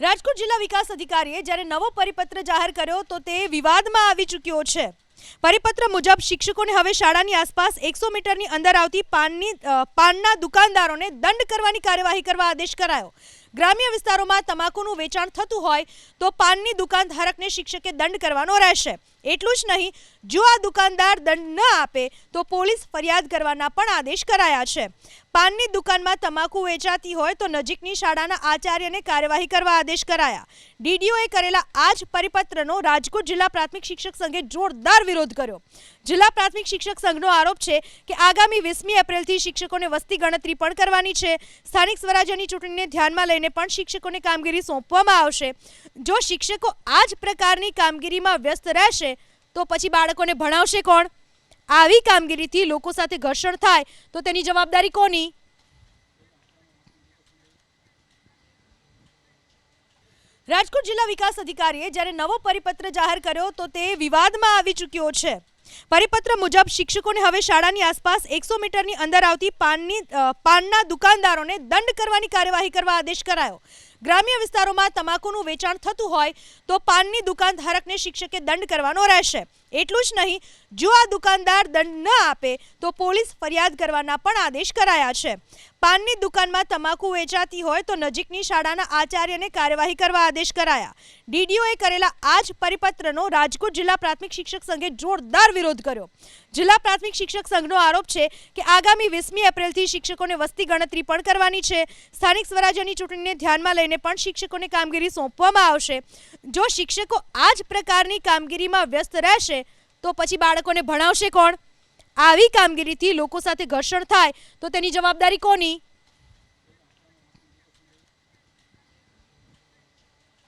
રાજકોટ જિલ્લા વિકાસ અધિકારીએ જ્યારે નવો પરિપત્ર જાહેર કર્યો તો તે વિવાદમાં આવી ચૂક્યો છે। પરિપત્ર મુજબ શિક્ષકોને હવે શાળાની આસપાસ 100 મીટરની અંદર આવતી પાનના દુકાનદારોને દંડ કરવાની કાર્યવાહી કરવા આદેશ કરાયો। ગ્રામ્ય વિસ્તારોમાં તમાકુનું વેચાણ થતું હોય તો પાનની દુકાન ધારકને શિક્ષકે દંડ કરવાનો રહેશે। એટલું જ નહીં, જો આ દુકાનદાર દંડ ન આપે તો પોલીસ ફરિયાદ કરવાના પણ આદેશ કરાયા છે। પાનની દુકાનમાં તમાકુ વેચાતી હોય તો નજીકની શાળાના આચાર્યને કાર્યવાહી કરવા આદેશ કરાયા। ડીડીઓએ કરેલા આ જ પરિપત્રનો રાજકોટ જિલ્લા પ્રાથમિક શિક્ષક સંઘે જોરદાર વિરોધ કર્યો। જિલ્લા પ્રાથમિક શિક્ષક સંઘનો આરોપ છે કે આગામી 20મી એપ્રિલથી શિક્ષકોને વસ્તી ગણતરી પણ કરવાની છે। સ્થાનિક સ્વરાજ્યની ચૂંટણીને ધ્યાનમાં લઈને પણ શિક્ષકોને કામગીરી સોંપવામાં આવશે। જો શિક્ષકો આ જ પ્રકારની કામગીરીમાં વ્યસ્ત રહેશે તો પછી બાળકોને ભણાવશે કોણ? આવી કામગીરીથી લોકો સાથે ઘર્ષણ થાય તો તેની જવાબદારી કોની? રાજકોટ જિલ્લા વિકાસ અધિકારીએ જ્યારે નવો પરિપત્ર જાહેર કર્યો તો તે વિવાદમાં આવી ચૂક્યો છે। પરિપત્ર મુજબ શિક્ષકોને હવે શાળાની આસપાસ 100 મીટરની અંદર આવતી પાનના દુકાનદારોને દંડ કરવાની કાર્યવાહી કરવા આદેશ કરાયો। ગ્રામ્ય વિસ્તારોમાં તમાકુનું વેચાણ થતું હોય તો પાનની દુકાન ધારકને શિક્ષકે દંડ કરવાનો રહેશે। એટલું જ નહીં, જો આ દુકાનદાર દંડ ન આપે તો પોલીસ ફરિયાદ કરવાના પણ આદેશ કરાયા છે। પાનની દુકાનમાં તમાકુ વેચાતી હોય તો નજીકની શાળાના આચાર્યને કાર્યવાહી કરવા આદેશ કરાયા। ડીડીઓએ કરેલા આ જ પરિપત્રનો રાજકોટ જિલ્લા પ્રાથમિક શિક્ષક સંઘે જોરદાર વિરોધ કર્યો। જિલ્લા પ્રાથમિક શિક્ષક સંઘનો આરોપ છે કે આગામી 20મી એપ્રિલથી શિક્ષકોને વસ્તી ગણતરી પણ કરવાની છે। સ્થાનિક સ્વરાજ્યની ચૂંટણીને ધ્યાનમાં લઈને પણ શિક્ષકોને કામગીરી સોંપવામાં આવશે। જો શિક્ષકો આ જ પ્રકારની કામગીરીમાં વ્યસ્ત રહેશે તો પછી બાળકોને ભણાવશે કોણ? આવી કામગીરીથી લોકો સાથે ઘર્ષણ થાય તો તેની જવાબદારી કોની?